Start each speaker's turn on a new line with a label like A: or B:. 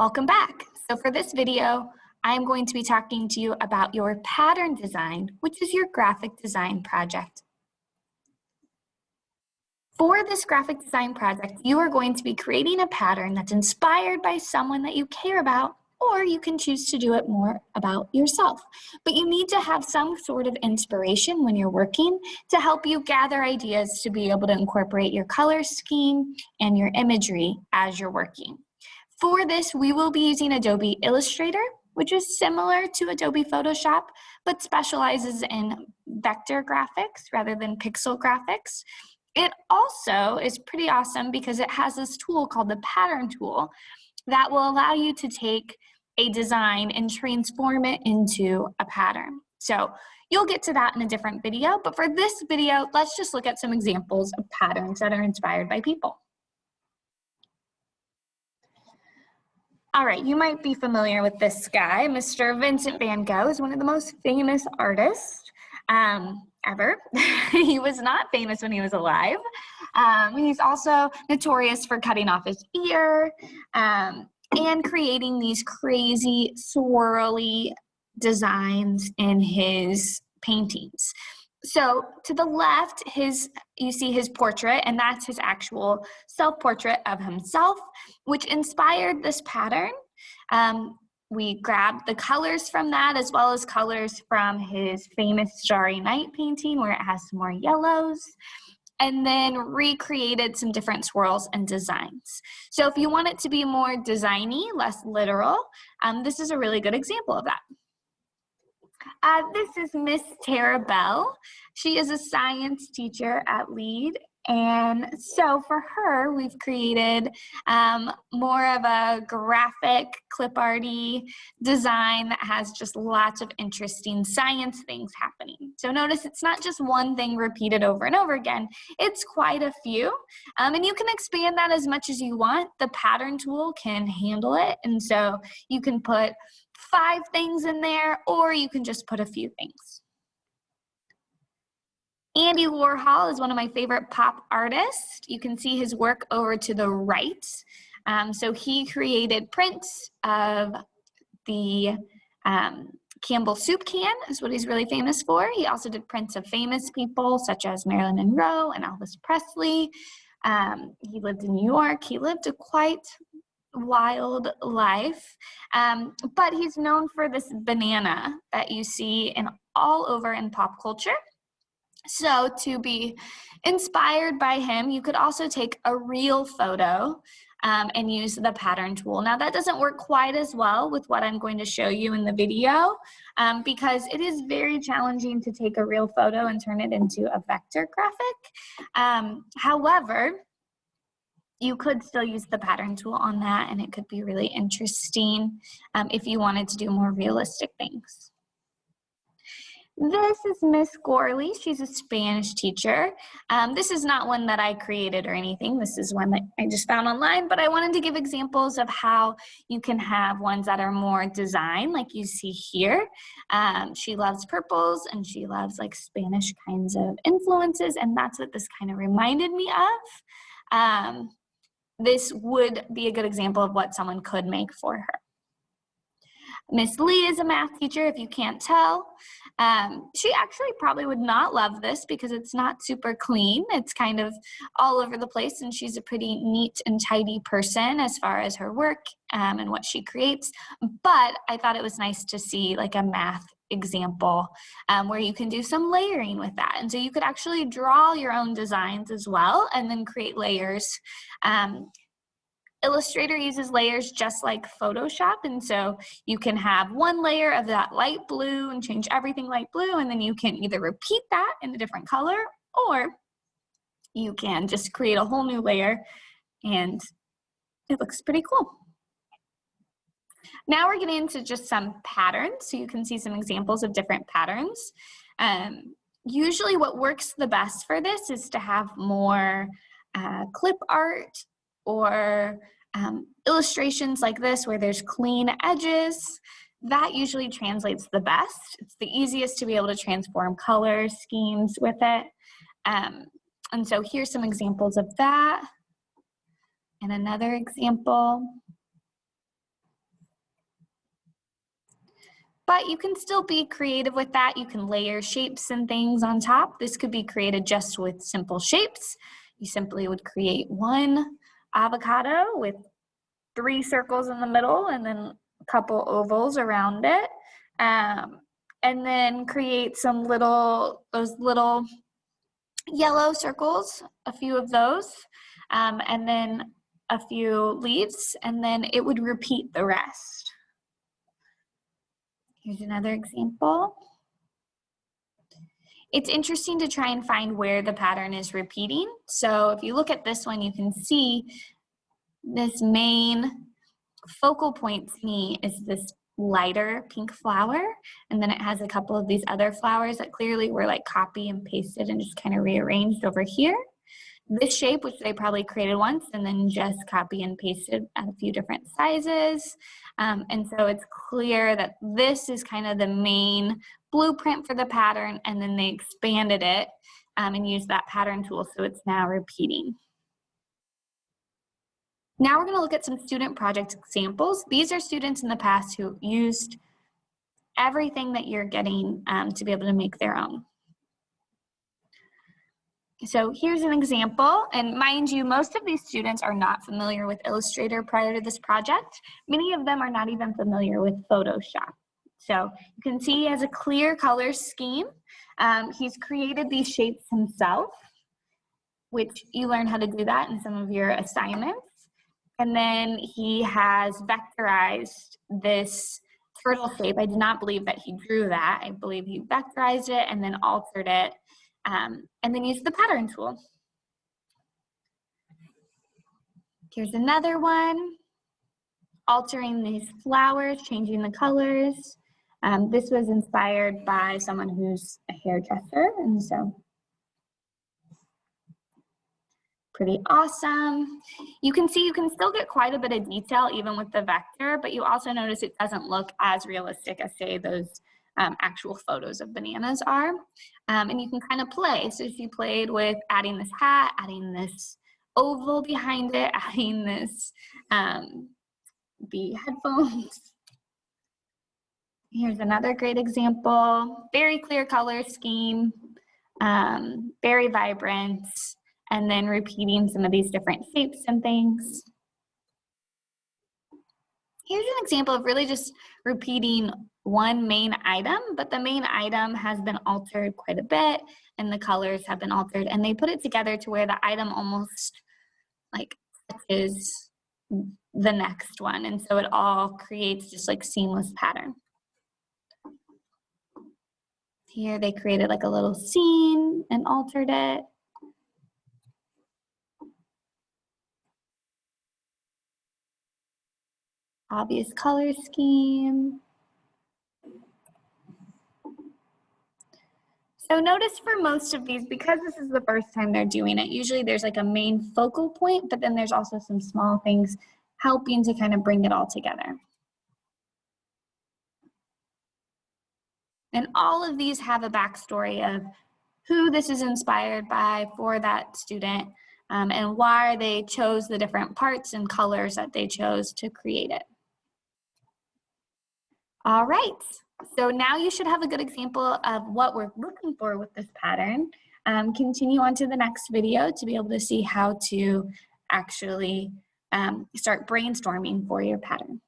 A: Welcome back. So for this video, I'm going to be talking to you about your pattern design, which is your graphic design project. For this graphic design project, you are going to be creating a pattern that's inspired by someone that you care about, or you can choose to do it more about yourself. But you need to have some sort of inspiration when you're working to help you gather ideas to be able to incorporate your color scheme and your imagery as you're working. For this, we will be using Adobe Illustrator, which is similar to Adobe Photoshop, but specializes in vector graphics rather than pixel graphics. It also is pretty awesome because it has this tool called the pattern tool that will allow you to take a design and transform it into a pattern. So you'll get to that in a different video, but for this video, let's just look at some examples of patterns that are inspired by people. All right, you might be familiar with this guy. Mr. Vincent van Gogh is one of the most famous artists ever. He was not famous when he was alive. He's also notorious for cutting off his ear and creating these crazy, swirly designs in his paintings. So to the left, you see his portrait, and that's his actual self-portrait of himself, which inspired this pattern. We grabbed the colors from that, as well as colors from his famous Starry Night painting, where it has some more yellows, and then recreated some different swirls and designs. So if you want it to be more designy, less literal, this is a really good example of that. This is Miss Tara Bell. She is a science teacher at Lead. And so for her, we've created more of a graphic, clip arty design that has just lots of interesting science things happening. So notice it's not just one thing repeated over and over again. It's quite a few. And you can expand that as much as you want. The pattern tool can handle it. And so you can put 5 things in there, or you can just put a few things. Andy Warhol is one of my favorite pop artists. You can see his work over to the right. So he created prints of the Campbell soup can, is what he's really famous for. He also did prints of famous people such as Marilyn Monroe and Elvis Presley. He lived in New York. He lived a quite wild life, but he's known for this banana that you see all over in pop culture. So to be inspired by him, you could also take a real photo and use the pattern tool. Now that doesn't work quite as well with what I'm going to show you in the video because it is very challenging to take a real photo and turn it into a vector graphic. However, you could still use the pattern tool on that, and it could be really interesting if you wanted to do more realistic things. This is Miss Gorley. She's a Spanish teacher. This is not one that I created or anything. This is one that I just found online, but I wanted to give examples of how you can have ones that are more design, like you see here. She loves purples, and she loves like Spanish kinds of influences, and that's what this kind of reminded me of. This would be a good example of what someone could make for her. Miss Lee is a math teacher, if you can't tell. She actually probably would not love this because it's not super clean. It's kind of all over the place, and she's a pretty neat and tidy person as far as her work and what she creates. But I thought it was nice to see like a math example where you can do some layering with that. And so you could actually draw your own designs as well and then create layers. Illustrator uses layers just like Photoshop, and so you can have one layer of that light blue and change everything light blue, and then you can either repeat that in a different color, or you can just create a whole new layer, and it looks pretty cool. Now we're getting into just some patterns, so you can see some examples of different patterns. Usually what works the best for this is to have more clip art or illustrations like this where there's clean edges. That usually translates the best. It's the easiest to be able to transform color schemes with it. And so here's some examples of that. And another example. But you can still be creative with that. You can layer shapes and things on top. This could be created just with simple shapes. You simply would create one avocado with 3 circles in the middle and then a couple ovals around it. And then create some those little yellow circles, a few of those, and then a few leaves, and then it would repeat the rest. Here's another example. It's interesting to try and find where the pattern is repeating. So if you look at this one, you can see this main focal point to me is this lighter pink flower, and then it has a couple of these other flowers that clearly were like copy and pasted and just kind of rearranged over here. This shape, which they probably created once and then just copy and pasted at a few different sizes. And so it's clear that this is kind of the main blueprint for the pattern, and then they expanded it and used that pattern tool, so it's now repeating. Now we're going to look at some student project examples. These are students in the past who used everything that you're getting to be able to make their own. So here's an example, and mind you, most of these students are not familiar with Illustrator prior to this project. Many of them are not even familiar with Photoshop. So you can see he has a clear color scheme. He's created these shapes himself, which you learn how to do that in some of your assignments. And then he has vectorized this turtle shape. I do not believe that he drew that. I believe he vectorized it and then altered it, and then used the pattern tool. Here's another one, altering these flowers, changing the colors. This was inspired by someone who's a hairdresser, and so pretty awesome. You can see you can still get quite a bit of detail even with the vector, but you also notice it doesn't look as realistic as, say, those actual photos of bananas are. And you can kind of play. So if you played with adding this hat, adding this oval behind it, adding this, the headphones. Here's another great example. Very clear color scheme, very vibrant, and then repeating some of these different shapes and things. Here's an example of really just repeating one main item, but the main item has been altered quite a bit and the colors have been altered, and they put it together to where the item almost like touches the next one, and so it all creates just like seamless pattern. Here they created like a little scene and altered it. Obvious color scheme. So notice for most of these, because this is the first time they're doing it, usually there's like a main focal point, but then there's also some small things helping to kind of bring it all together. And all of these have a backstory of who this is inspired by for that student, and why they chose the different parts and colors that they chose to create it. All right, so now you should have a good example of what we're looking for with this pattern. Continue on to the next video to be able to see how to actually start brainstorming for your pattern.